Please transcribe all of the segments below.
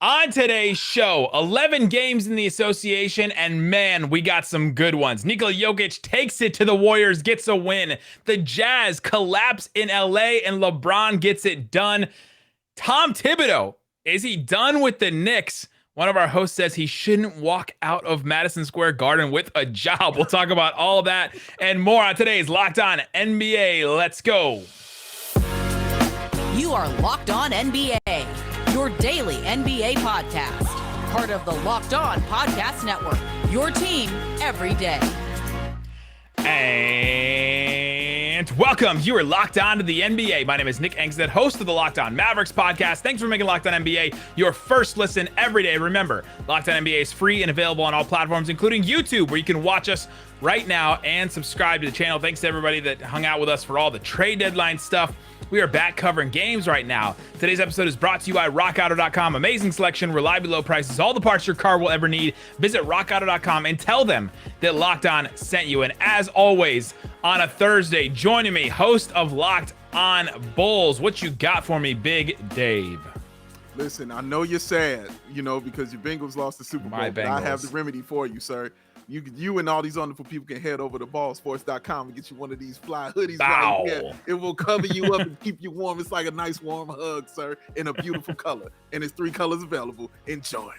On today's show, 11 games in the association, and man, we got some good ones. Nikola Jokic takes it to the Warriors, gets a win. The Jazz collapse in LA, and LeBron gets it done. Tom Thibodeau, is he done with the Knicks? One of our hosts says he shouldn't walk out of Madison Square Garden with a job. We'll talk about all that and more on today's Locked On NBA. Let's go. You are Locked On NBA, your daily NBA podcast. Part of the Locked On Podcast Network, your team every day. And welcome. You are Locked On to the NBA. My name is Nick Angstadt, host of the Locked On Mavericks podcast. Thanks for making Locked On NBA your first listen every day. Remember, Locked On NBA is free and available on all platforms, including YouTube, where you can watch us right now and subscribe to the channel. Thanks to everybody that hung out with us for all the trade deadline stuff. We are back covering games right now. Today's episode is brought to you by RockAuto.com. Amazing selection, reliably low prices, all the parts your car will ever need. Visit RockAuto.com and tell them that Locked On sent you. And as always, on a Thursday, joining me, host of Locked On Bulls. What you got for me, Big Dave? Listen, I know you're sad, because your Bengals lost the Super Bowl. But I have the remedy for you, sir. You and all these wonderful people can head over to ballsports.com and get you one of these fly hoodies. Wow. Right here. It will cover you up and keep you warm. It's like a nice warm hug, sir, in a beautiful color. And it's 3 colors available. Enjoy.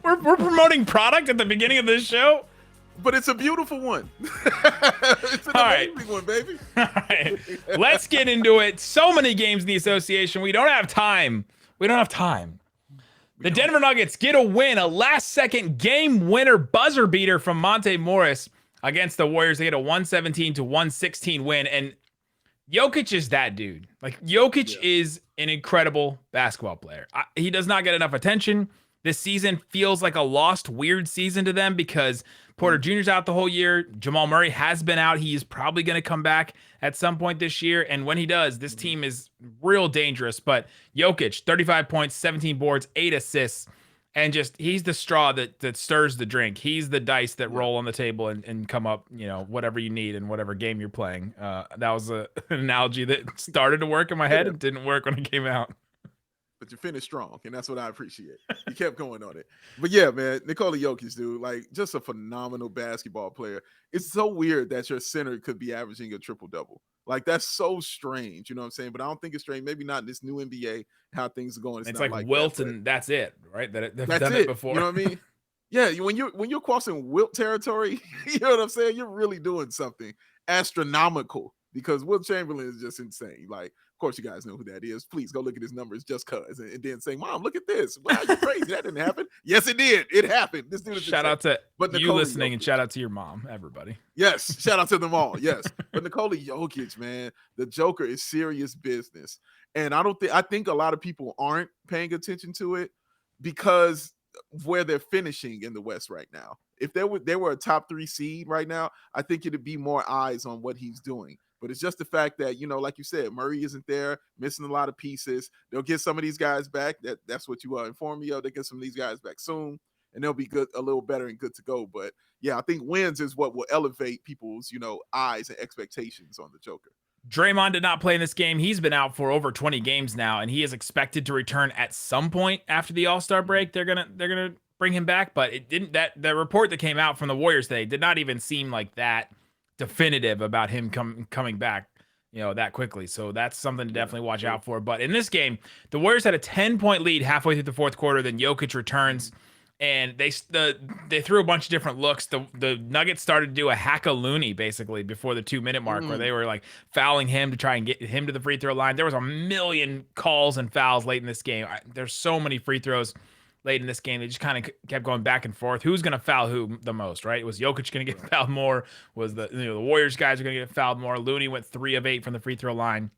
We're promoting product at the beginning of this show? But it's a beautiful one. It's an amazing one, baby. All right. Let's get into it. So many games in the association. We don't have time. The Denver Nuggets get a win, a last-second game winner buzzer beater from Monte Morris against the Warriors. They get a 117-116 win, and Jokic is that dude. Jokic is an incredible basketball player. He does not get enough attention. This season feels like a lost, weird season to them because Porter Jr.'s out the whole year. Jamal Murray has been out. He is probably going to come back at some point this year. And when he does, this team is real dangerous. But Jokic, 35 points, 17 boards, 8 assists. And he's the straw that stirs the drink. He's the dice that roll on the table and come up, whatever you need in whatever game you're playing. That was an analogy that started to work in my head and didn't work when it came out. But you finished strong, and that's what I appreciate. You kept going on it. But yeah, man, Nikola Jokic, dude, just a phenomenal basketball player. It's so weird that your center could be averaging a triple-double. That's so strange, you know what I'm saying? But I don't think it's strange. Maybe not in this new NBA, how things are going. It's like Wilt, and that's it, right? They've done it it before. You know what I mean? Yeah, when you're crossing Wilt territory, you know what I'm saying? You're really doing something astronomical because Wilt Chamberlain is just insane. Of course, you guys know who that is. Please go look at his numbers just cuz. And then say, Mom, look at this. Wow, you're crazy. That didn't happen. Yes, it did. It happened. This dude is shout out to you Nikola listening Jokic. And shout out to your mom, everybody. Yes, shout out to them all. Yes. But Nikola Jokic, man, the Joker is serious business. And I think a lot of people aren't paying attention to it because of where they're finishing in the West right now. If they were a top 3 seed right now, I think it'd be more eyes on what he's doing. But it's just the fact that, like you said, Murray isn't there, missing a lot of pieces. They'll get some of these guys back. That's what you informed me of. They get some of these guys back soon, and they'll be good, a little better and good to go. But yeah, I think wins is what will elevate people's, eyes and expectations on the Joker. Draymond did not play in this game. He's been out for over 20 games now, and he is expected to return at some point after the All-Star break. They're gonna bring him back, but it didn't. The report that came out from the Warriors today did not even seem like that definitive about him coming back, that quickly. So that's something to definitely watch out for. But in this game, the Warriors had a 10-point lead halfway through the fourth quarter. Then Jokic returns, and they threw a bunch of different looks. The Nuggets started to do a hack-a-loony basically before the 2-minute mark, where they were fouling him to try and get him to the free throw line. There was a million calls and fouls late in this game. There's so many free throws late in this game. They just kind of kept going back and forth. Who's going to foul who the most, right? Was Jokic going to get fouled more? Was the Warriors guys are going to get fouled more? Looney went 3 of 8 from the free throw line.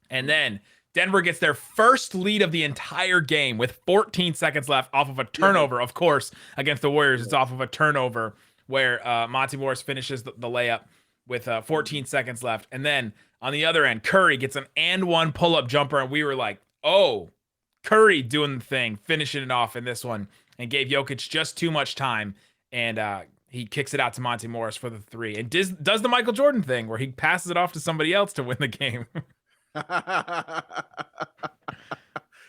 And then Denver gets their first lead of the entire game with 14 seconds left off of a turnover. Of course, against the Warriors, it's off of a turnover where Monte Morris finishes the layup with 14 seconds left. And then on the other end, Curry gets an and one pull-up jumper, and we were like, oh, Curry doing the thing, finishing it off in this one, and gave Jokic just too much time. And he kicks it out to Monte Morris for the 3. And does the Michael Jordan thing where he passes it off to somebody else to win the game.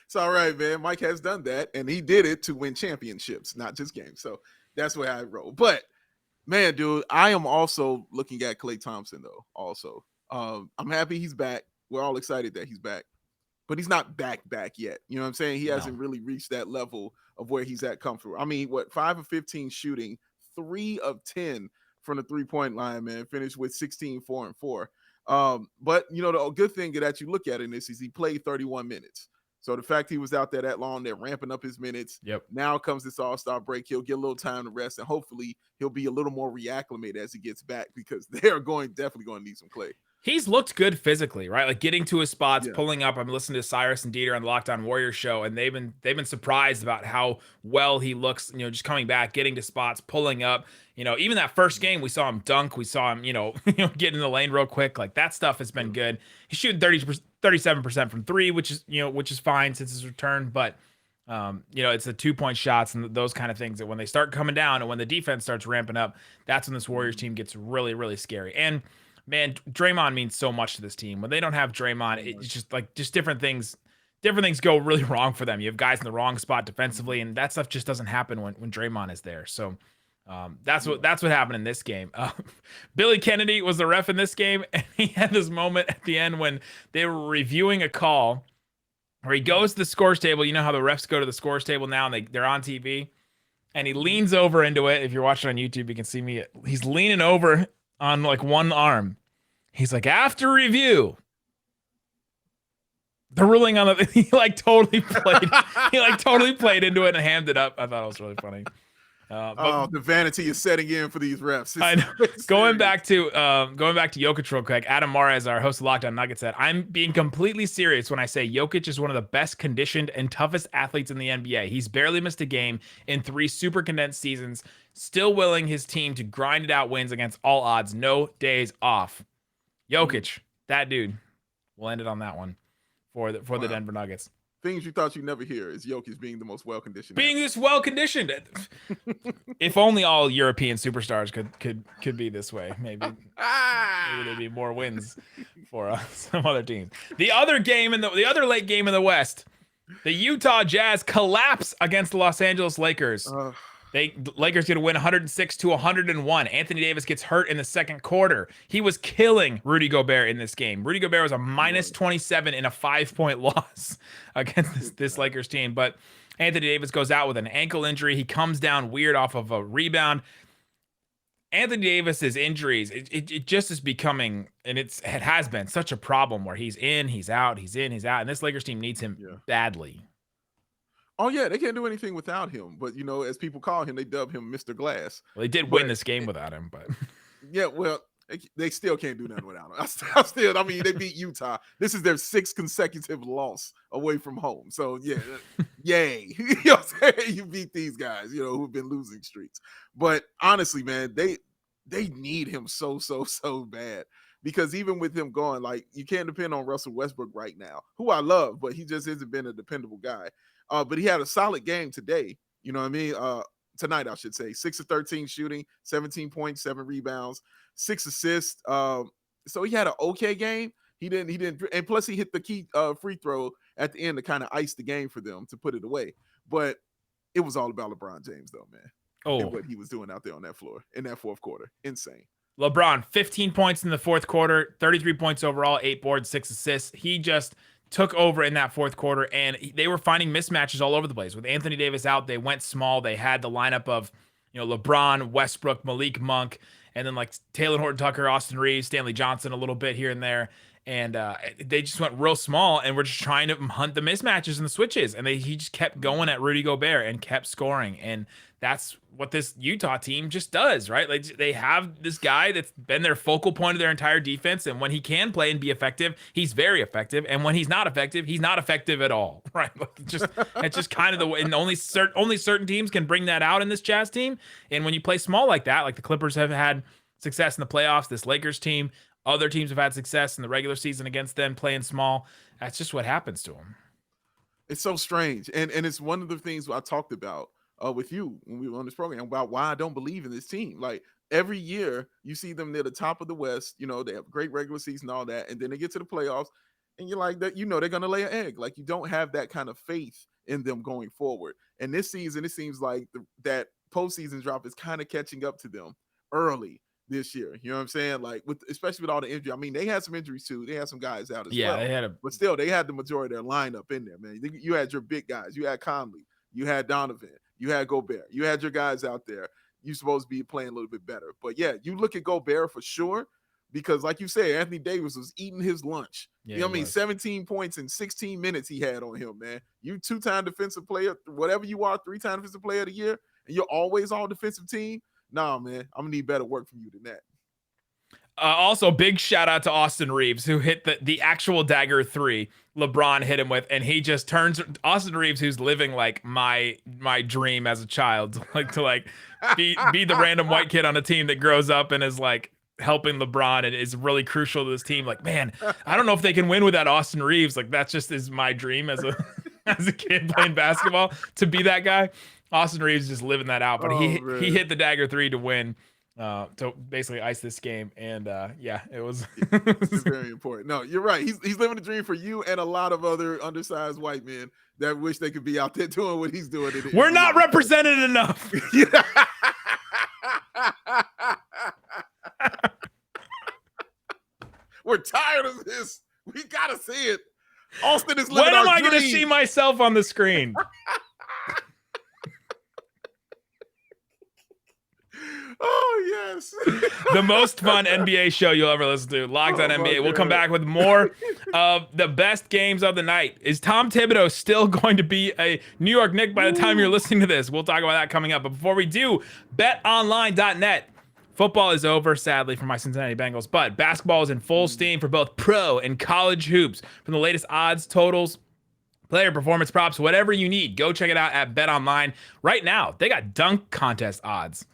It's all right, man. Mike has done that, and he did it to win championships, not just games. So that's where I roll. But man, dude, I am also looking at Klay Thompson though. Also, I'm happy he's back. We're all excited that he's back, but he's not back yet. You know what I'm saying? He hasn't really reached that level of where he's at comfortable. I mean, 5 of 15 shooting, 3 of 10 from the 3-point line, man. Finished with 16, 4 and 4. But you know, the good thing that you look at in this is he played 31 minutes. So the fact he was out there that long, they're ramping up his minutes. Yep. Now comes this All-Star break. He'll get a little time to rest, and hopefully he'll be a little more reacclimated as he gets back, because they're definitely going to need some Klay. He's looked good physically, right? Like getting to his spots, pulling up. I'm listening to Cyrus and Dieter on the Locked On Warriors show, and they've been surprised about how well he looks. You know, just coming back, getting to spots, pulling up. You know, even that first game, we saw him dunk. We saw him, get in the lane real quick. Like that stuff has been good. He's shooting 37% from 3, which is fine since his return. But it's the 2-point shots and those kind of things that when they start coming down and when the defense starts ramping up, that's when this Warriors team gets really, really scary. And man, Draymond means so much to this team. When they don't have Draymond, it's just different things go really wrong for them. You have guys in the wrong spot defensively, and that stuff just doesn't happen when Draymond is there. So that's what happened in this game. Billy Kennedy was the ref in this game, and he had this moment at the end when they were reviewing a call where he goes to the scores table. You know how the refs go to the scores table now, and they're on TV, and he leans over into it. If you're watching on YouTube, you can see me. He's leaning over on like one arm. He's like, after review, the ruling on the he totally played into it and hammed it up. I thought it was really funny. But the vanity is setting in for these refs. I know. Going back to Jokic real quick. Adam Mares, our host of Locked On Nuggets, said, "I'm being completely serious when I say Jokic is one of the best conditioned and toughest athletes in the NBA. He's barely missed a game in 3 super condensed seasons, still willing his team to grind it out wins against all odds, no days off." Jokic, that dude. We'll end it on that one for the Denver Nuggets. Things you thought you'd never hear is Jokic being the most well-conditioned. Being this well-conditioned. If only all European superstars could be this way. Maybe there'd be more wins for some other teams. The other late game in the West, the Utah Jazz collapse against the Los Angeles Lakers. Lakers going to win 106-101. Anthony Davis gets hurt in the second quarter. He was killing Rudy Gobert in this game. Rudy Gobert was a minus 27 in a 5-point loss against this Lakers team. But Anthony Davis goes out with an ankle injury. He comes down weird off of a rebound. Anthony Davis's injuries, it just is becoming, and it has been such a problem where he's in, he's out, he's in, he's out. And this Lakers team needs him badly. Oh, yeah, they can't do anything without him. But, as people call him, they dub him Mr. Glass. Well, they did win this game without him, but. Yeah, well, they still can't do nothing without him. I mean, they beat Utah. This is their 6th consecutive loss away from home. So, yeah, yay. You know what I'm saying? You beat these guys, who've been losing streaks. But honestly, man, they need him so bad. Because even with him going, you can't depend on Russell Westbrook right now, who I love, but he just hasn't been a dependable guy. But he had a solid game today. You know what I mean? Tonight, I should say. 6 of 13 shooting, 17 points, 7 rebounds, 6 assists. So he had an okay game. He didn't, and plus he hit the key free throw at the end to kind of ice the game for them to put it away. But it was all about LeBron James, though, man. And what he was doing out there on that floor in that fourth quarter. Insane. LeBron, 15 points in the fourth quarter, 33 points overall, 8 boards, 6 assists. He just took over in that fourth quarter, and they were finding mismatches all over the place. With Anthony Davis out, they went small. They had the lineup of, LeBron, Westbrook, Malik Monk, and then Taylor Horton-Tucker, Austin Reeves, Stanley Johnson a little bit here and there. And they just went real small, and we're just trying to hunt the mismatches and the switches. And he just kept going at Rudy Gobert and kept scoring. And that's what this Utah team just does, right? They have this guy that's been their focal point of their entire defense. And when he can play and be effective, he's very effective. And when he's not effective at all, right? It's just kind of the way. And only certain teams can bring that out in this Jazz team. And when you play small like that, like the Clippers have had success in the playoffs, this Lakers team, other teams have had success in the regular season against them playing small. That's just what happens to them. It's so strange. And it's one of the things I talked about with you when we were on this program about why I don't believe in this team. Every year you see them near the top of the West, they have great regular season, all that. And then they get to the playoffs and you're like that. They're gonna lay an egg. Like, you don't have that kind of faith in them going forward. And this season, it seems like that postseason drop is kind of catching up to them early this year. You know what I'm saying? Like, especially with all the injury. I mean, they had some injuries too. They had some guys out as well. But still, they had the majority of their lineup in there, man. You had your big guys. You had Conley. You had Donovan. You had Gobert. You had your guys out there. You're supposed to be playing a little bit better. But yeah, you look at Gobert for sure, because like you said, Anthony Davis was eating his lunch. Yeah, you know what I mean? 17 points in 16 minutes he had on him, man. You 2-time defensive player, whatever you are, 3-time defensive player of the year, and you're always on defensive team. Nah, man, I'm gonna need better work from you than that. Also, big shout out to Austin Reeves, who hit the actual dagger 3 LeBron hit him with, and he just turns Austin Reeves, who's living like my dream as a child, like to like be the random white kid on a team that grows up and is like helping LeBron and is really crucial to this team. Like, man, I don't know if they can win without Austin Reeves. Like, that's just is my dream as a kid playing basketball, to be that guy. Austin Reeves just living that out, but he hit the dagger 3 to win, to basically ice this game. And it was it's very important. No, you're right. He's living the dream for you and a lot of other undersized white men that wish they could be out there doing what he's doing. We're not represented enough. We're tired of this. We gotta see it. Austin is living When am our I dream. going to see myself on the screen? Oh, yes. The most fun NBA show you'll ever listen to. Locked on NBA. We'll come back with more of the best games of the night. Is Tom Thibodeau still going to be a New York Knick by the time you're listening to this? We'll talk about that coming up. But before we do, betonline.net. Football is over, sadly, for my Cincinnati Bengals, but basketball is in full steam for both pro and college hoops. From the latest odds, totals, player performance props, whatever you need, go check it out at BetOnline. Right now, they got dunk contest odds.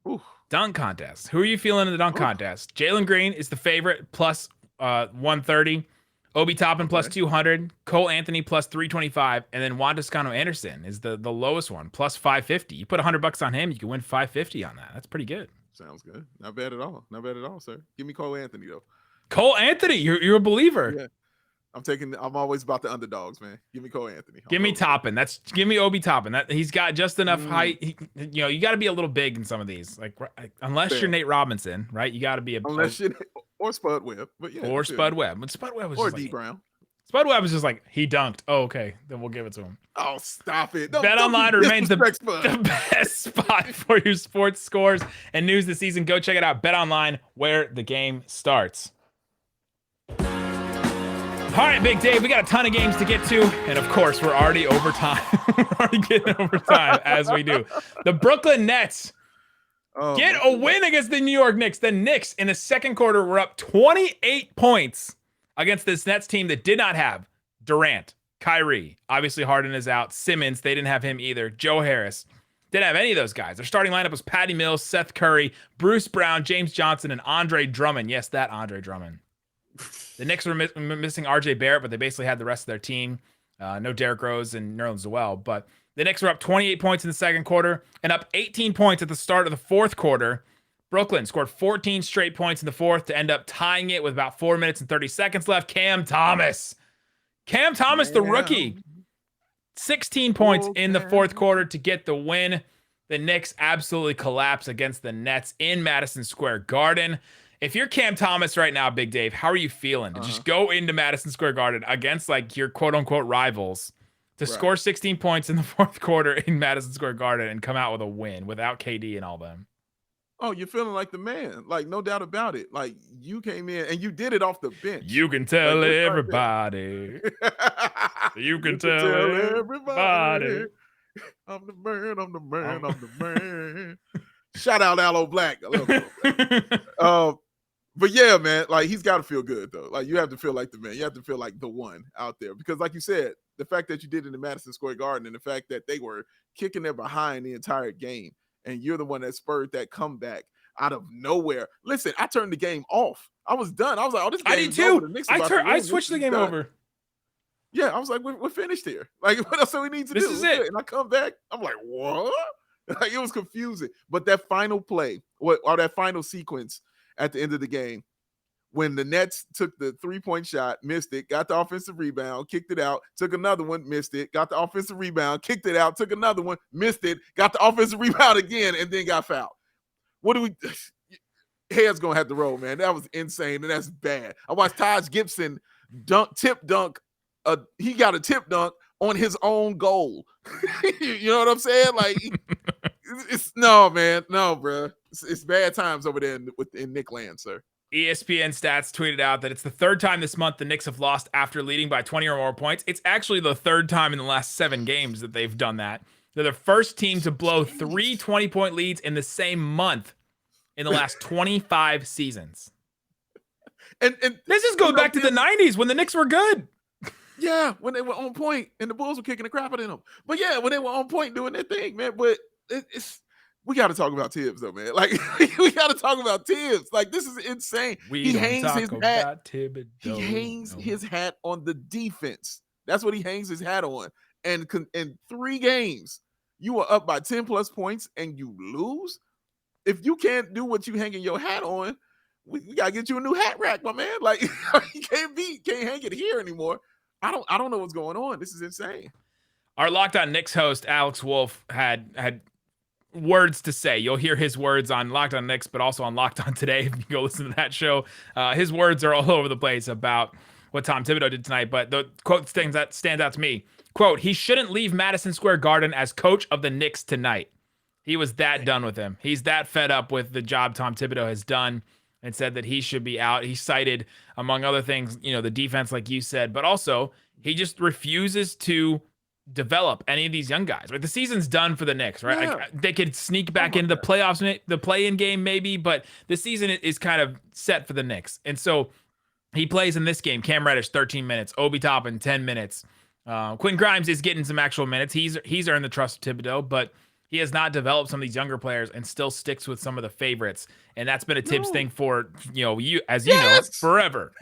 Ooh. Dunk contest. Who are you feeling in the dunk contest? Jalen Green is the favorite, plus 130. Obi Toppin plus 200. Cole Anthony plus 325. And then Juan Toscano Anderson is the lowest one, plus 550. You put $100 on him, you can win 550 on that. That's pretty good. Sounds good. Not bad at all. Not bad at all, sir. Give me Cole Anthony, though. Cole Anthony, you're a believer. Yeah. I'm always about the underdogs, man. Give me Cole Anthony. Give me Toppin. Give me Obi Toppin. That he's got just enough height. You got to be a little big in some of these. Like, unless you're Nate Robinson, right? You got to be or Spud Webb, but yeah, or Spud Webb. But Spud Webb was or just D like, Brown. Spud Webb was just like, he dunked. Oh, okay, then we'll give it to him. Oh, stop it! BetOnline remains the best spot for your sports scores and news this season. Go check it out. BetOnline, where the game starts. All right, Big Dave, we got a ton of games to get to, and of course, we're already over time. We're already getting over time, as we do. The Brooklyn Nets get a win against the New York Knicks. The Knicks, in the second quarter, were up 28 points against this Nets team that did not have Durant, Kyrie. Obviously, Harden is out. Simmons, they didn't have him either. Joe Harris. Didn't have any of those guys. Their starting lineup was Patty Mills, Seth Curry, Bruce Brown, James Johnson, and Andre Drummond. Yes, that Andre Drummond. The Knicks were missing RJ Barrett, but they basically had the rest of their team. No Derrick Rose and Nerlens Noel. But the Knicks were up 28 points in the second quarter and up 18 points at the start of the fourth quarter. Brooklyn scored 14 straight points in the fourth to end up tying it with about 4 minutes and 30 seconds left. Cam Thomas, the rookie, 16 points in the fourth quarter to get the win. The Knicks absolutely collapse against the Nets in Madison Square Garden. If you're Cam Thomas right now, Big Dave, how are you feeling to just go into Madison Square Garden against like your quote unquote rivals to score 16 points in the fourth quarter in Madison Square Garden and come out with a win without KD and all them? Oh, you're feeling like the man. Like, no doubt about it. Like, you came in and you did it off the bench. You can tell everybody. You can tell everybody. I'm the man, I'm the man, I'm the man. Shout out Aloe Black. I love Aloe Black. But yeah, man, like, he's got to feel good, though. Like, you have to feel like the man. You have to feel like the one out there. Because like you said, the fact that you did it in Madison Square Garden and the fact that they were kicking their behind the entire game, and you're the one that spurred that comeback out of nowhere. Listen, I turned the game off. I was done. I was like, oh, this game I did too. I switched the game over. Yeah, I was like, we're finished here. Like, what else do we need to do? This is it. And I come back, I'm like, what? Like, it was confusing. But that final play, or that final sequence at the end of the game, when the Nets took the 3-point shot, missed it, got the offensive rebound, kicked it out, took another one, missed it, got the offensive rebound, kicked it out, took another one, missed it, got the offensive rebound again, and then got fouled. What do we heads gonna have to roll, man? That was insane, and that's bad. I watched Taj Gibson tip dunk. He got a tip dunk on his own goal. You know what I'm saying? Like, it's no, man, no, bro. It's bad times over there in Nick land, sir. ESPN Stats tweeted out that it's the third time this month the Knicks have lost after leading by 20 or more points. It's actually the third time in the last 7 games that they've done that. They're the first team to blow 3 20-point leads in the same month in the last 25 seasons. And this just goes back to the 90s when the Knicks were good. Yeah, when they were on point and the Bulls were kicking the crap out of them. But yeah, when they were on point doing their thing, man. But we got to talk about Tibbs, though, man. Like, we got to talk about Tibbs. Like, this is insane. He hangs his hat. He hangs his hat on the defense. That's what he hangs his hat on. And in 3 games, you are up by 10 plus points and you lose. If you can't do what you hanging your hat on, we got to get you a new hat rack, my man. Like, you can't hang it here anymore. I don't know what's going on. This is insane. Our Locked On Knicks host, Alex Wolf, had words to say. You'll hear his words on Locked On Knicks, but also on Locked On Today if you go listen to that show. His words are all over the place about what Tom Thibodeau did tonight, but the quote stands out to me. Quote, he shouldn't leave Madison Square Garden as coach of the Knicks tonight. He was that done with him. He's that fed up with the job Tom Thibodeau has done and said that he should be out. He cited, among other things, the defense, like you said, but also he just refuses to develop any of these young guys. Right, the season's done for the Knicks, right? Yeah. Like, they could sneak back into the playoffs, the play-in game maybe, but the season is kind of set for the Knicks. And so he plays in this game. Cam Reddish 13 minutes, Obi Toppin 10 minutes. Quentin Grimes is getting some actual minutes. He's earned the trust of Thibodeau, but he has not developed some of these younger players and still sticks with some of the favorites. And that's been a Tibbs thing for, you know, forever.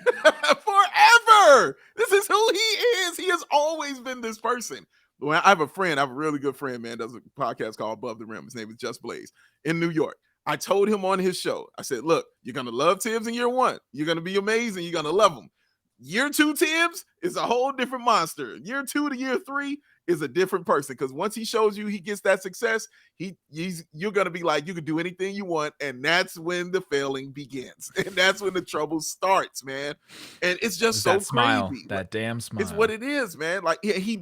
Forever. This is who he is. He has always been this person. Well, I have a really good friend, man, does a podcast called Above the Rim. His name is Just Blaze in New York. I told him on his show, I said, look, you're going to love Tibbs in year 1. You're going to be amazing. You're going to love him. Year 2 Tibbs is a whole different monster. Year 2 to year 3 is a different person, because once he shows you he gets that success, you're going to be like, you can do anything you want, and that's when the failing begins. And that's when the trouble starts, man. And it's just so crazy. That damn smile. It's what it is, man. Like, he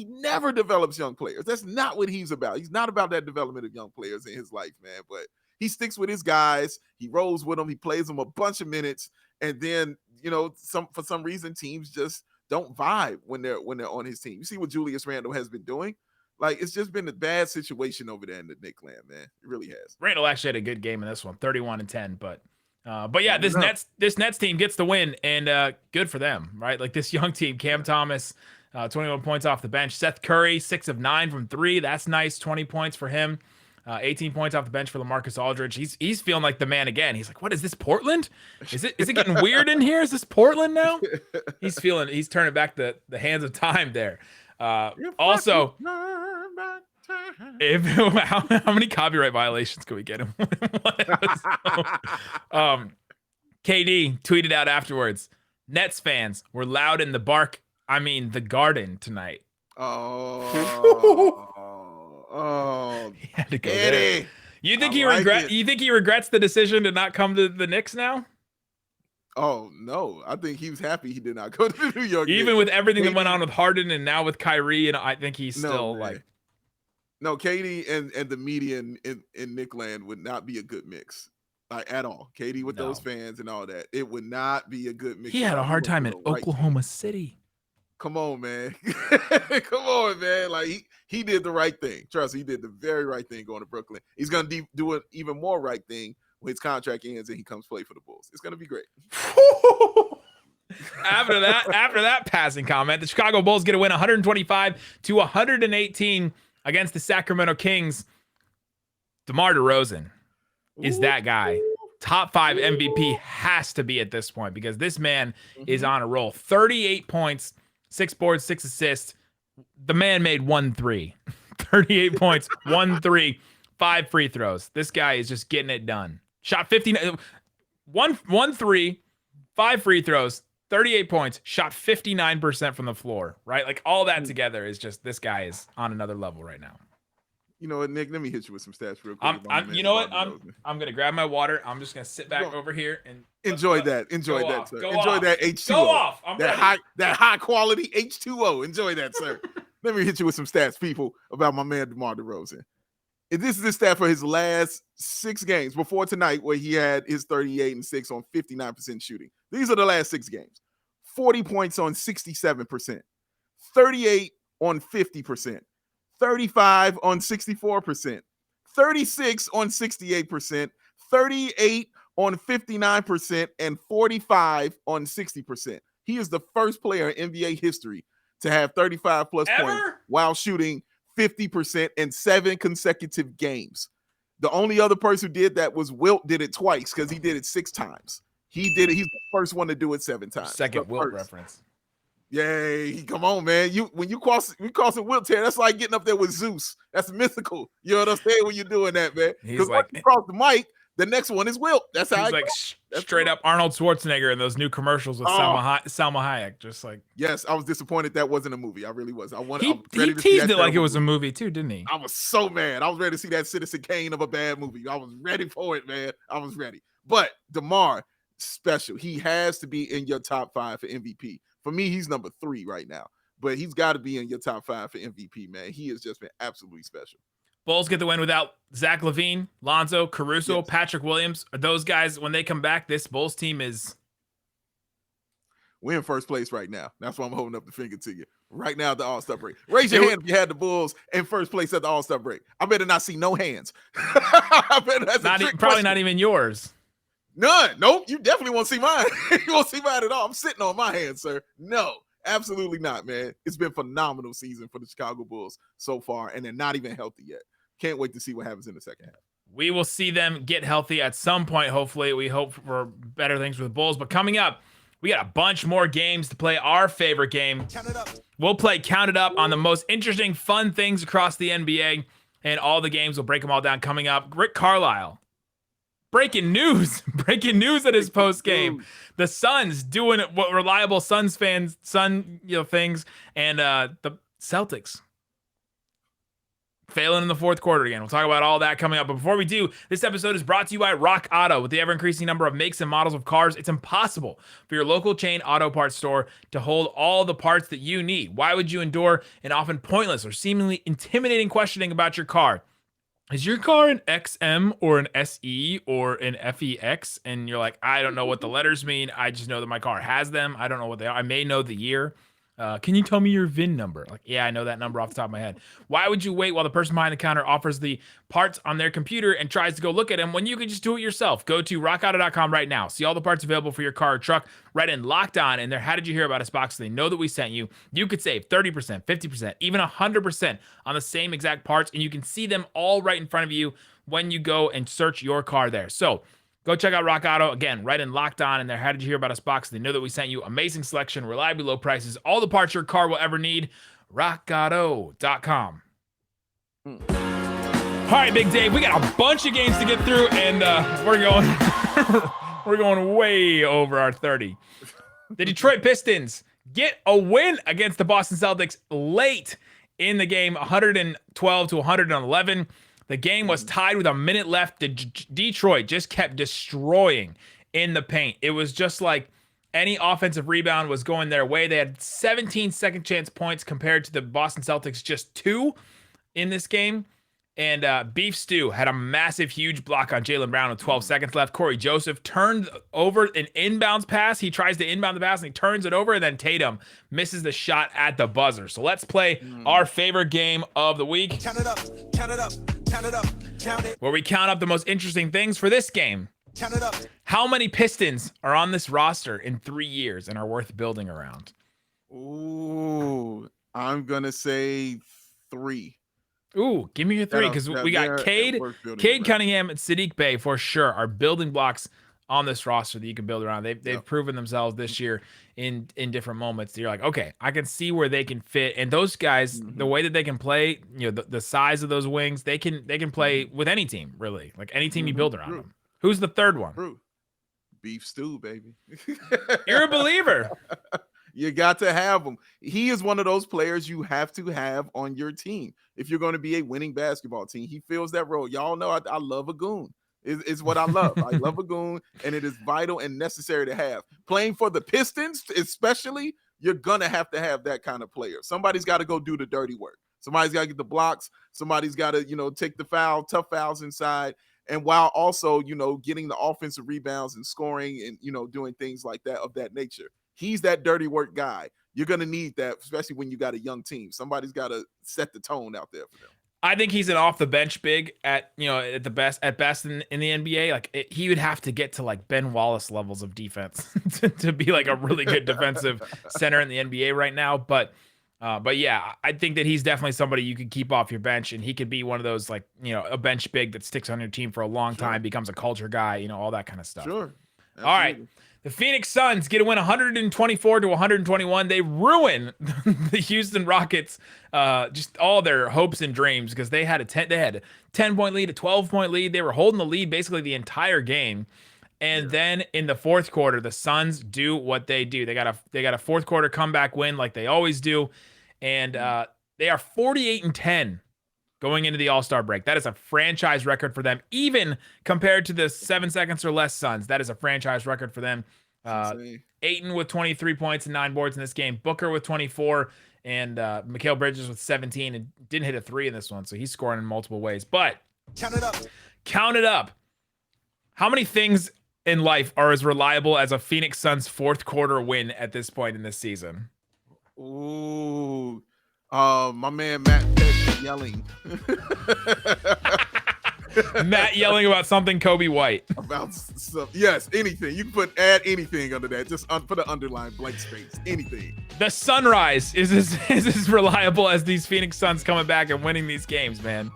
never develops young players. That's not what he's about. He's not about that development of young players in his life, man. But he sticks with his guys. He rolls with them. He plays them a bunch of minutes. And then, for some reason, teams just don't vibe when they're on his team. You see what Julius Randle has been doing? Like, it's just been a bad situation over there in the Knicks land, man. It really has. Randle actually had a good game in this one, 31-10. But yeah, this Nets team gets the win, and good for them, right? Like, this young team, Cam Thomas, 21 points off the bench. Seth Curry, 6 of 9 from 3. That's nice. 20 points for him. 18 points off the bench for LaMarcus Aldridge. He's feeling like the man again. He's like, what is this, Portland? Is it getting weird in here? Is this Portland now? He's turning back the hands of time there. Also, how many copyright violations can we get him? KD tweeted out afterwards, Nets fans were loud in the Garden tonight. Oh, he had to go there. You think he regrets the decision to not come to the Knicks now? Oh no, I think he was happy he did not go to New York. Even with everything that went on with Harden and now with Kyrie, and I think he's still KD and the media in Knick land would not be a good mix, like, at all. KD with those fans and all that, it would not be a good mix. He had a hard time in Oklahoma City. Come on, man. Come on, man. Like, he did the right thing. Trust me, he did the very right thing going to Brooklyn. He's going to do an even more right thing when his contract ends and he comes play for the Bulls. It's going to be great. After that passing comment, the Chicago Bulls get a win 125-118 against the Sacramento Kings. DeMar DeRozan is that guy. Top 5 MVP has to be at this point, because this man is on a roll. 38 points. 6 boards, 6 assists. The man made 1 3. 38 points, 1 3, 5 free throws. This guy is just getting it done. Shot 59, 1 3, 5 free throws, 38 points, shot 59% from the floor, right? Like all that together is just, this guy is on another level right now. You know what, Nick? Let me hit you with some stats real quick. You know what? I'm gonna grab my water. I'm just gonna sit back over here and enjoy that. Enjoy that, off, sir. Go Enjoy off. that H2O. Go off. That high quality H2O. Enjoy that, sir. Let me hit you with some stats, people, about my man DeMar DeRozan. And this is the stat for his last 6 games before tonight, where he had his 38 and 6 on 59% shooting. These are the last 6 games. 40 points on 67%, 38 on 50%, 35 on 64%, 36 on 68%, 38 on 59%, and 45 on 60%. He is the first player in NBA history to have 35 plus points while shooting 50% in 7 consecutive games. The only other person who did that was Wilt, did it twice because he did it 6 times. He did it. He's the first one to do it 7 times. Second Wilt reference. Yay! Come on, man. When you cross it Wilt here, that's like getting up there with Zeus. That's mythical. You know what I'm saying when you're doing that, man? Because once you cross the mic, the next one is Wilt. That's how. He's like straight up Arnold Schwarzenegger in those new commercials with Salma Hayek. Just like, yes, I was disappointed that wasn't a movie. I really was. He teased it like it was a movie too, didn't he? I was so mad. I was ready to see that Citizen Kane of a bad movie. I was ready for it, man. I was ready. But DeMar, special. He has to be in your top 5 for MVP. For me, he's number 3 right now, but he's got to be in your top 5 for MVP, man. He has just been absolutely special. Bulls get the win without Zach LaVine, Lonzo, Caruso, Patrick Williams. Are those guys, when they come back, this Bulls team is... We're in first place right now. That's why I'm holding up the finger to you. Right now at the All-Star break. Raise your hand if you had the Bulls in first place at the All-Star break. I better not see no hands. Probably not even yours. None. Nope. You definitely won't see mine. You won't see mine at all. I'm sitting on my hands, sir. No, absolutely not, man. It's been a phenomenal season for the Chicago Bulls so far, and they're not even healthy yet. Can't wait to see what happens in the second half. We will see them get healthy at some point, hopefully. We hope for better things for the Bulls. But coming up, we got a bunch more games to play our favorite game. Count it up. We'll play Count It Up on the most interesting, fun things across the NBA. And all the games, we'll break them all down coming up. Rick Carlisle. Breaking news at his post game. The Suns doing what reliable Suns fans, things, and the Celtics failing in the fourth quarter again. We'll talk about all that coming up. But before we do, this episode is brought to you by Rock Auto. With the ever-increasing number of makes and models of cars, it's impossible for your local chain auto parts store to hold all the parts that you need. Why would you endure an often pointless or seemingly intimidating questioning about your car? Is your car an XM or an SE or an FEX? And you're like, I don't know what the letters mean. I just know that my car has them. I don't know what they are. I may know the year. Can you tell me your VIN number? Like, yeah, I know that number off the top of my head. Why would you wait while the person behind the counter offers the parts on their computer and tries to go look at them when you can just do it yourself? Go to rockauto.com right now. See all the parts available for your car or truck. Right in Locked On in there. How did you hear about us box? So they know that we sent you. You could save 30%, 50%, even 100% on the same exact parts, and you can see them all right in front of you when you go and search your car there. So go check out Rock Auto. Again, right in Locked On in there. How did you hear about us box? They know that we sent you. Amazing selection, reliably low prices, all the parts your car will ever need. rockauto.com. All right, Big Dave, we got a bunch of games to get through, and we're going way over our 30. The Detroit Pistons get a win against the Boston Celtics late in the game, 112 to 111. The game was tied with a minute left. Detroit just kept destroying in the paint. It was just like any offensive rebound was going their way. They had 17 second chance points compared to the Boston Celtics, just 2 in this game. And Beef Stew had a massive, huge block on Jaylen Brown with 12 seconds left. Corey Joseph turned over an inbounds pass. He tries to inbound the pass and he turns it over, and then Tatum misses the shot at the buzzer. So let's play our favorite game of the week. Count it up, count it up, count it up, count it. Where we count up the most interesting things for this game. Count it up. How many Pistons are on this roster in 3 years and are worth building around? Ooh, I'm going to say 3. Ooh, give me your 3, because we got Cade Cunningham, and Sadiq Bey for sure are building blocks on this roster that you can build around. They've proven themselves this year in different moments. You're like, okay, I can see where they can fit. And those guys, the way that they can play, the size of those wings, they can play with any team, really. Like any team you build around them. Who's the third one? Beef stew, baby. You're a believer. You got to have him. He is one of those players you have to have on your team if you're going to be a winning basketball team. He fills that role. Y'all know I love a goon. It's what I love. I love a goon, and it is vital and necessary to have. Playing for the Pistons, especially, you're going to have that kind of player. Somebody's got to go do the dirty work. Somebody's got to get the blocks. Somebody's got to, take the tough fouls inside. And while also, getting the offensive rebounds and scoring and, doing things like that of that nature. He's that dirty work guy. You're going to need that, especially when you got a young team. Somebody's got to set the tone out there for them. I think he's an off the bench big at best in the NBA. Like he would have to get to like Ben Wallace levels of defense to be like a really good defensive center in the NBA right now. But yeah, I think that he's definitely somebody you could keep off your bench, and he could be one of those like, a bench big that sticks on your team for a long time, becomes a culture guy, all that kind of stuff. Sure. Absolutely. All right. The Phoenix Suns get a win 124 to 121. They ruin the Houston Rockets, just all their hopes and dreams, because they had a 10-point lead, a 12-point lead. They were holding the lead basically the entire game. And then in the fourth quarter, the Suns do what they do. They got a fourth quarter comeback win like they always do. And they are 48-10 going into the All-Star break. That is a franchise record for them, even compared to the 7 seconds or less Suns. That is a franchise record for them. Ayton with 23 points and 9 boards in this game. Booker with 24, and Mikal Bridges with 17, and didn't hit a 3 in this one, so he's scoring in multiple ways. But Count it up. Count it up. How many things in life are as reliable as a Phoenix Suns fourth quarter win at this point in this season? Ooh. My man Matt Peck yelling. Matt yelling about something Kobe White. About some, yes, anything. You can add anything under that. Just put an underline, blank space, anything. The sunrise is as reliable as these Phoenix Suns coming back and winning these games, man.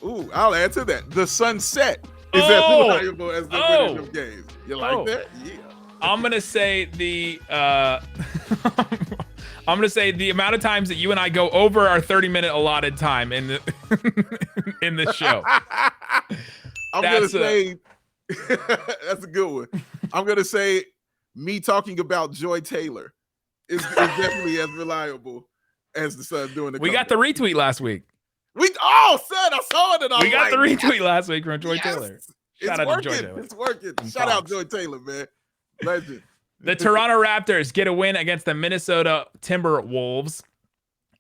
Ooh, I'll add to that. The sunset is as reliable as the winning of games. You like that? Yeah. I'm gonna say the amount of times that you and I go over our 30-minute allotted time in the in this show. I'm gonna say that's a good one. I'm gonna say me talking about Joy Taylor is definitely as reliable as the Suns doing the. We got the retweet last week. Son, I saw it. We got the retweet last week from Joy Taylor. Shout out to Joy Taylor. It's working. Shout out Joy Taylor, man. Legend. The Toronto Raptors get a win against the Minnesota Timberwolves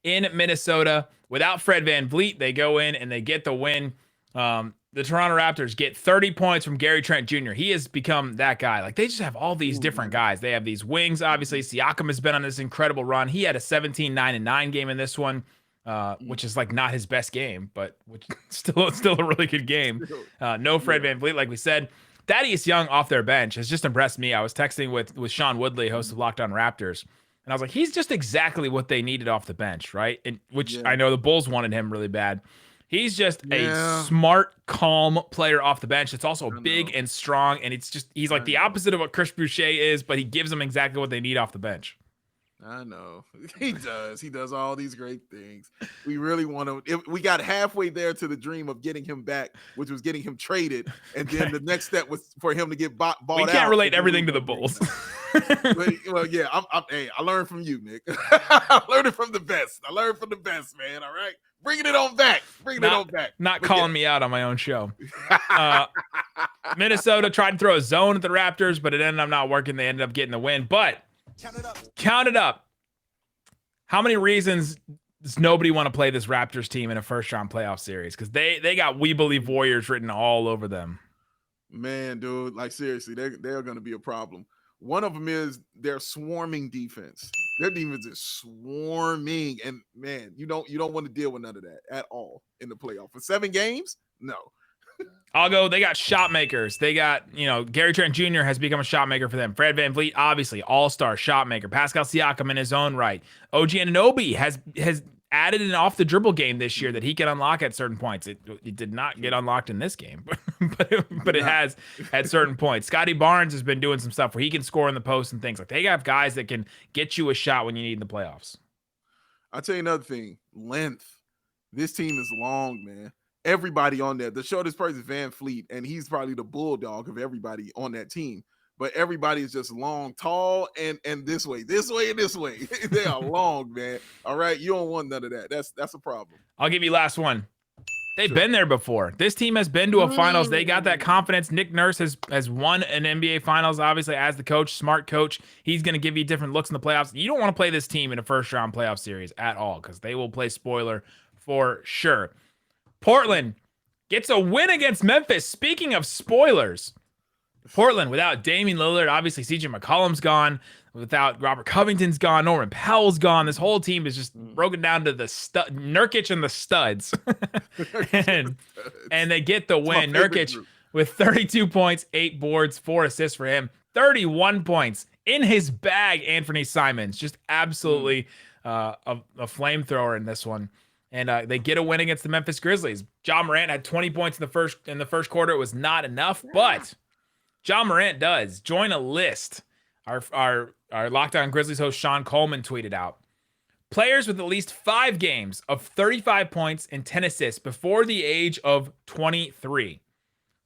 in Minnesota. Without Fred VanVleet, they go in and they get the win. The Toronto Raptors get 30 points from Gary Trent Jr. He has become that guy. Like, they just have all these different guys. They have these wings. Obviously, Siakam has been on this incredible run. He had a 17-9-9 game in this one, which is like not his best game, but which still a really good game. No Fred VanVleet, like we said. Thaddeus Young off their bench has just impressed me. I was texting with Sean Woodley, host of Locked On Raptors, and I was like, he's just exactly what they needed off the bench, right? And which I know the Bulls wanted him really bad. He's just a smart, calm player off the bench. It's also big and strong, and he's like the opposite of what Chris Boucher is, but he gives them exactly what they need off the bench. I know. He does. He does all these great things. We really want to. We got halfway there to the dream of getting him back, which was getting him traded. And then the next step was for him to get bought out. We can't relate everything to the Bulls. Well, yeah. I learned from you, Nick. I learned it from the best. I learned from the best, man. All right. Bringing it on back. Not calling me out on my own show. Minnesota tried to throw a zone at the Raptors, but it ended up not working. They ended up getting the win. But count it up. How many reasons does nobody want to play this Raptors team in a first-round playoff series? Because they got "We Believe Warriors" written all over them. Man, dude, like seriously, they're going to be a problem. One of them is their swarming defense. Their defense is swarming, and man, you don't want to deal with none of that at all in the playoff. For 7 games, no. I'll go. They got shot makers. They got, Gary Trent Jr. has become a shot maker for them. Fred VanVleet, obviously, all-star shot maker. Pascal Siakam in his own right. OG Anunoby has added an off-the-dribble game this year that he can unlock at certain points. It did not get unlocked in this game, but it has at certain points. Scotty Barnes has been doing some stuff where he can score in the post and things. Like, they have guys that can get you a shot when you need in the playoffs. I'll tell you another thing. Length. This team is long, man. Everybody on there. The shortest person is VanVleet, and he's probably the bulldog of everybody on that team. but everybody is just long, tall, and this way, and this way. They are long, man. All right, you don't want none of that. That's a problem. I'll give you last one. They've been there before. This team has been to a finals. They got that confidence. Nick Nurse has won an NBA finals, obviously, as the coach, smart coach. He's going to give you different looks in the playoffs. You don't want to play this team in a first-round playoff series at all because they will play spoiler for sure. Portland gets a win against Memphis. Speaking of spoilers, Portland without Damian Lillard, obviously CJ McCollum's gone. Without Robert Covington's gone, Norman Powell's gone. This whole team is just broken down to the Nurkic and the studs. and they get the win. Nurkic with 32 points, 8 boards, 4 assists for him. 31 points in his bag, Anthony Simons. Just absolutely a flamethrower in this one. And they get a win against the Memphis Grizzlies. Ja Morant had 20 points in the first quarter. It was not enough, but Ja Morant does join a list. Our Locked On Grizzlies host Sean Coleman tweeted out, players with at least 5 games of 35 points and 10 assists before the age of 23.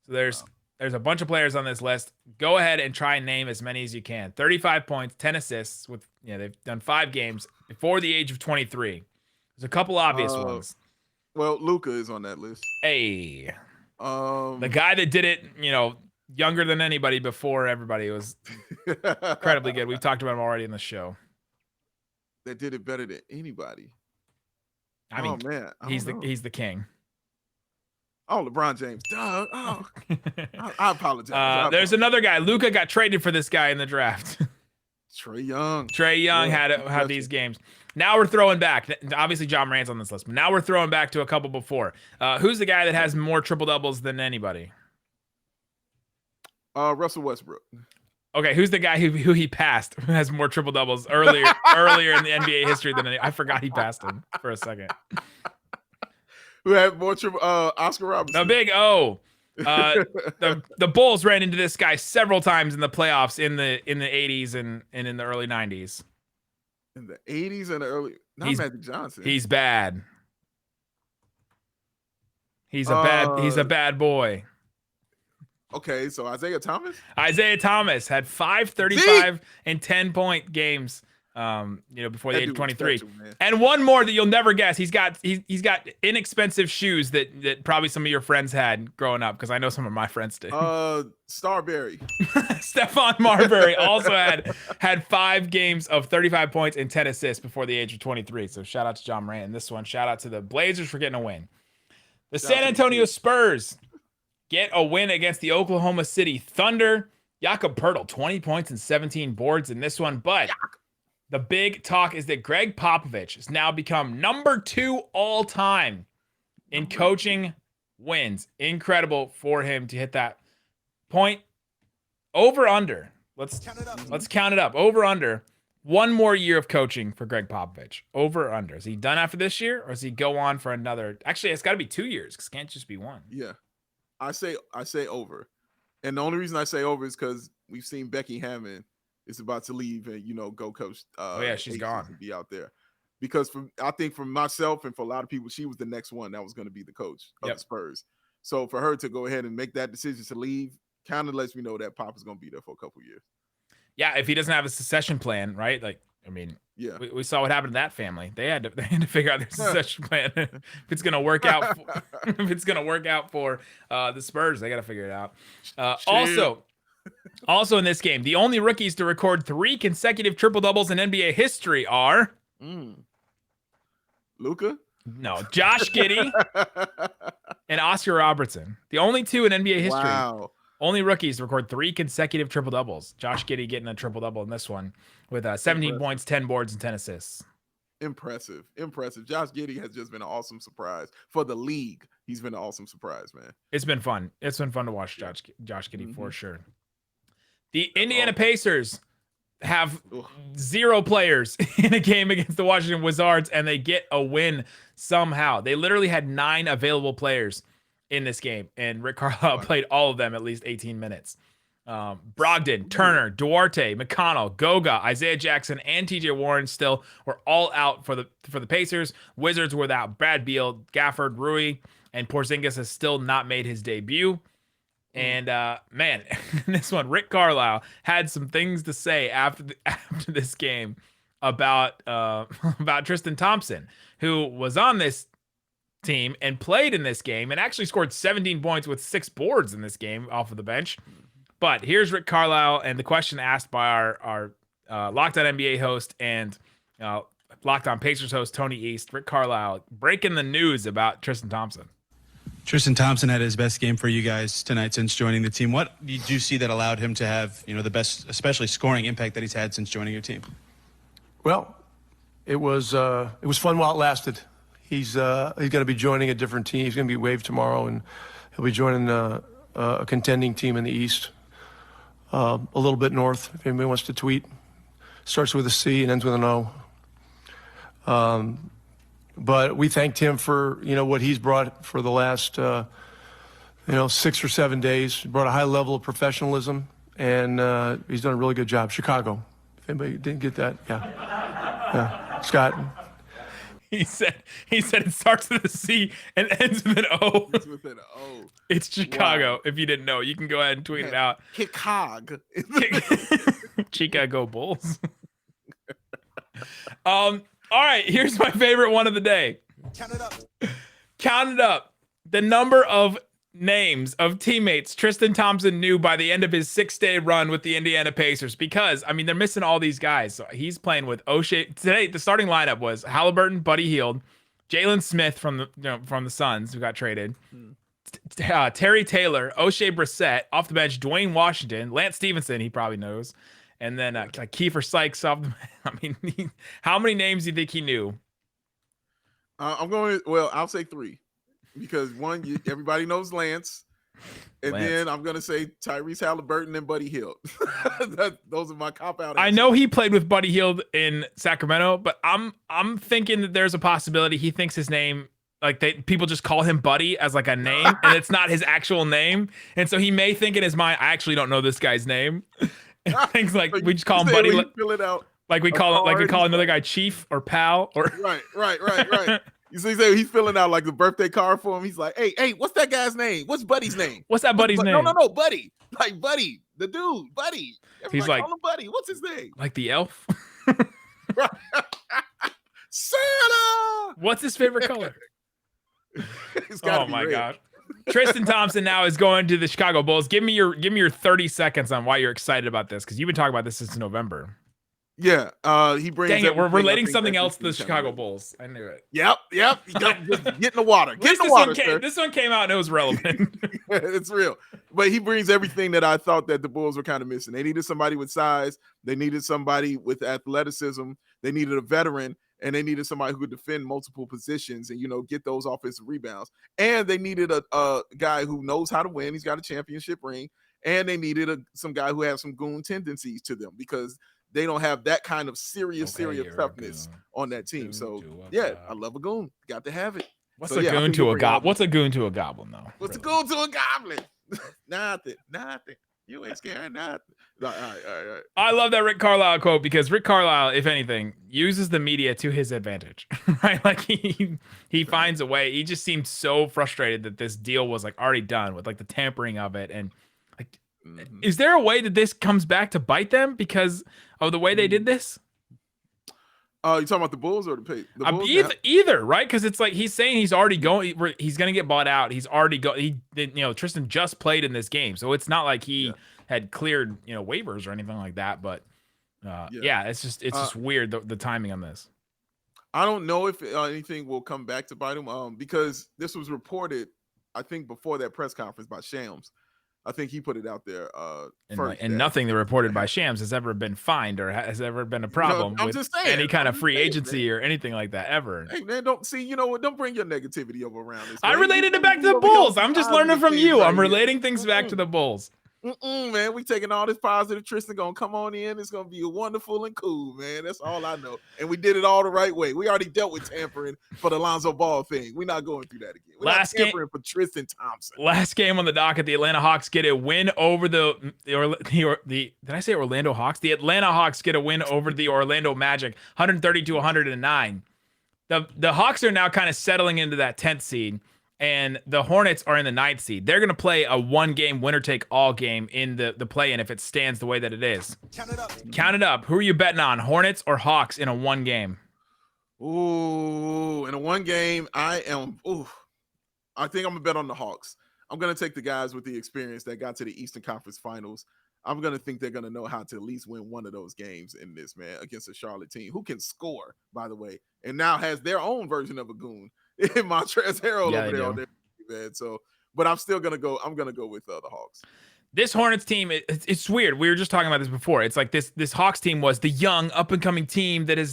So there's a bunch of players on this list. Go ahead and try and name as many as you can. 35 points, 10 assists with they've done 5 games before the age of 23. There's a couple obvious ones. Well, Luka is on that list. Hey. The guy that did it, younger than anybody before everybody, was incredibly good. We've talked about him already in the show. That did it better than anybody. I mean, man, he's the king. Oh, LeBron James. Duh. Oh, I apologize. There's another guy. Luka got traded for this guy in the draft. Trae Young. Trae Young had these games. Now we're throwing back. Obviously, Ja Morant's on this list, but now we're throwing back to a couple before. Who's the guy that has more triple doubles than anybody? Russell Westbrook. Okay, who's the guy who he passed, who has more triple doubles earlier in the NBA history than I forgot he passed him for a second. Who had more triple? Oscar Robertson. The big O. The Bulls ran into this guy several times in the playoffs in the 80s and in the early 90s. In the 80s and the early. Not Magic Johnson. He's bad. He's a bad boy. Okay, so Isaiah Thomas? Isaiah Thomas had 5 35 and 10-point games before the age of 23. Special, and one more that you'll never guess. He's got inexpensive shoes that probably some of your friends had growing up, because I know some of my friends did. Starberry. Stephon Marbury also had 5 games of 35 points and 10 assists before the age of 23. So shout out to Ja Morant in this one. Shout out to the Blazers for getting a win. The San Antonio Spurs get a win against the Oklahoma City Thunder. Jakob Poeltl, 20 points and 17 boards in this one. But the big talk is that Greg Popovich has now become number 2 all time in coaching wins. Incredible for him to hit that point. Over under. Let's count it up. Over under. 1 more year of coaching for Greg Popovich. Over under. Is he done after this year, or does he go on for another? Actually, it's got to be 2 years, because it can't just be 1. Yeah. I say over. And the only reason I say over is because we've seen Becky Hammond is about to leave and, go coach. She's gone. And be out there. Because I think for myself and for a lot of people, she was the next one that was going to be the coach of the Spurs. So for her to go ahead and make that decision to leave kind of lets me know that Pop is going to be there for a couple years. Yeah, if he doesn't have a succession plan, right? We saw what happened to that family. They had to figure out their succession plan. If it's gonna work out, for the Spurs, they got to figure it out. Also in this game, the only rookies to record 3 consecutive triple doubles in NBA history are Luka. No, Josh Giddey and Oscar Robertson. The only 2 in NBA history. Wow. Only rookies to record 3 consecutive triple doubles. Josh Giddey getting a triple double in this one with 17 points, 10 boards, and 10 assists. Impressive. Josh Giddey has just been an awesome surprise for the league. He's been an awesome surprise, man. It's been fun. It's been fun to watch Josh Giddey for sure. The Indiana Pacers have 0 players in a game against the Washington Wizards, and they get a win somehow. They literally had 9 available players in this game, and Rick Carlisle played all of them at least 18 minutes. Brogdon, Turner, Duarte, McConnell, Goga, Isaiah Jackson, and TJ Warren still were all out for the Pacers. Wizards were without Brad Beal, Gafford, Rui, and Porzingis has still not made his debut. And man, this one, Rick Carlisle had some things to say after this game about Tristan Thompson, who was on this team and played in this game and actually scored 17 points with 6 boards in this game off of the bench. But here's Rick Carlisle and the question asked by our Locked On NBA host and Locked On Pacers host Tony East. Rick Carlisle breaking the news about Tristan Thompson. Tristan Thompson had his best game for you guys tonight since joining the team. What did you see that allowed him to have, the best, especially scoring impact that he's had since joining your team? Well, it was fun while it lasted. He's going to be joining a different team. He's going to be waived tomorrow, and he'll be joining a contending team in the East, a little bit north. If anybody wants to tweet, starts with a C and ends with an O. But we thanked him for, what he's brought for the last, 6 or 7 days. He brought a high level of professionalism, and he's done a really good job. Chicago. If anybody didn't get that, yeah. Scott. He said it starts with a C and ends with an O. It's with an O. It's Chicago. Wow. If you didn't know, you can go ahead and tweet it out. Chicago. Chicago Bulls. All right, here's my favorite one of the day. Count it up. Count it up. The number of names of teammates Tristan Thompson knew by the end of his 6-day run with the Indiana Pacers, because they're missing all these guys. So he's playing with O'Shea today. The starting lineup was Halliburton, Buddy Hield, Jalen Smith from the Suns, who got traded, Terry Taylor, O'Shea Brissett off the bench, Dwayne Washington, Lance Stevenson, he probably knows, and then Kiefer Sykes off the. How many names do you think he knew? I'll say 3. Because one, everybody knows Lance, and then I'm gonna say Tyrese Halliburton and Buddy Hield. Those are my cop out. I know he played with Buddy Hield in Sacramento, but I'm thinking that there's a possibility he thinks his name, people just call him Buddy as a name, and it's not his actual name, and so he may think in his mind, I actually don't know this guy's name. And things we just call him Buddy. Fill it out. We call another guy Chief or Pal or right. You see, he's filling out the birthday card for him. He's like, hey, what's that guy's name? What's Buddy's name? What's that buddy's name? No, Buddy. Buddy, the dude, Buddy. Everybody he's call him Buddy. What's his name? Like the elf? Santa! What's his favorite color? Oh my gosh. Tristan Thompson now is going to the Chicago Bulls. Give me your 30 seconds on why you're excited about this, because you've been talking about this since November. Yeah, he brings. Dang it, we're relating something else to the Chicago Bulls. I knew it. Yep. Just get in the water. This one came out and it was relevant. It's real. But he brings everything that I thought that the Bulls were kind of missing. They needed somebody with size. They needed somebody with athleticism. They needed a veteran, and they needed somebody who could defend multiple positions and get those offensive rebounds. And they needed a guy who knows how to win. He's got a championship ring. And they needed some guy who has some goon tendencies to them, because they don't have that kind of serious toughness on that team. So yeah, I love a goon. Got to have it. What's a goon to a goblin? What's a goon to a goblin, though? What's a goon to a goblin? Nothing. You ain't scared nothing. All right. I love that Rick Carlisle quote, because Rick Carlisle, if anything, uses the media to his advantage, right? He finds a way. He just seemed so frustrated that this deal was already done with the tampering of it, and is there a way that this comes back to bite them because of the way they did this? You talking about the Bulls or the Bulls? Either, right? Because it's he's saying he's already going. He's going to get bought out. He's already Tristan just played in this game, so it's not like he had cleared waivers or anything like that. But it's just weird the timing on this. I don't know if anything will come back to bite him. Because this was reported, I think, before that press conference by Shams. I think he put it out there first. And nothing that reported by Shams has ever been fined or has ever been a problem with any kind of free agency or anything like that ever. Hey, man, don't bring your negativity over around this. I related it back to the Bulls. I'm just learning from you. I'm relating things back to the Bulls. Man, we taking all this positive. Tristan gonna come on in. It's gonna be wonderful and cool, man. That's all I know. And we did it all the right way. We already dealt with tampering for the Lonzo Ball thing. We're not going through that again. We're not tampering for Tristan Thompson. Last game on the docket, the Atlanta Hawks get a win over the did I say Orlando Hawks? The Atlanta Hawks get a win over the Orlando Magic, 130-109. The Hawks are now kind of settling into that 10th seed. and the Hornets are in the 9th seed. They're going to play a 1-game winner-take-all game in the play-in if it stands the way that it is. Count it up. Count it up. Who are you betting on, Hornets or Hawks in a 1 game? Ooh, in a 1 game, I think I'm going to bet on the Hawks. I'm going to take the guys with the experience that got to the Eastern Conference Finals. I'm going to think they're going to know how to at least win one of those games in this, man, against a Charlotte team who can score, by the way, and now has their own version of a goon in Montrezl Harrell over there on their man. So, but I'm still going to go. I'm going to go with the Hawks. This Hornets team, it's weird. We were just talking about this before. It's like this Hawks team was the young, up-and-coming team that is,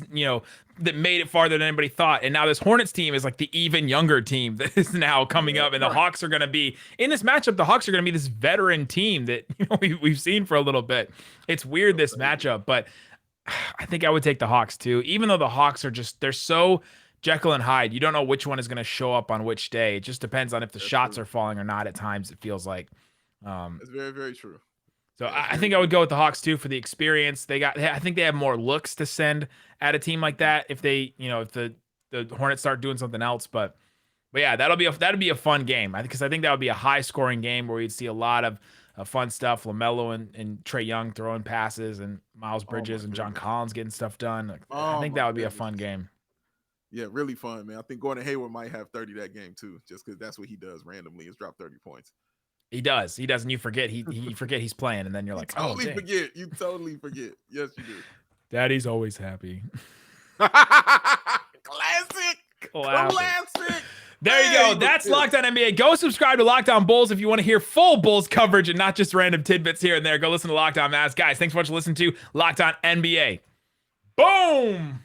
that made it farther than anybody thought. And now this Hornets team is like the even younger team that is now coming up. And the Hawks are going to be, in this matchup, the Hawks are going to be this veteran team that we've seen for a little bit. It's weird, this matchup, but I think I would take the Hawks too. Even though the Hawks are they're so Jekyll and Hyde. You don't know which one is going to show up on which day. It just depends on if the shots are falling or not at times, it feels like. It's very, very true. So I think I would go with the Hawks too for the experience. I think they have more looks to send at a team like that if they, if the Hornets start doing something else. But yeah, that'd be a fun game. Because I think that would be a high scoring game where you'd see a lot of fun stuff. LaMelo and Trae Young throwing passes, and Miles Bridges and John Collins getting stuff done. I think that would be a fun game. Yeah, really fun, man. I think Gordon Hayward might have 30 that game too, just because that's what he does randomly, is drop 30 points. He does, and you forget he's playing, and then you're like, You totally forget. Yes, you do. Daddy's always happy. Classic. There you go. That's Locked On NBA. Go subscribe to Locked On Bulls if you want to hear full Bulls coverage and not just random tidbits here and there. Go listen to Locked On Mavs. Guys, thanks so much for listening to Locked On NBA. Boom.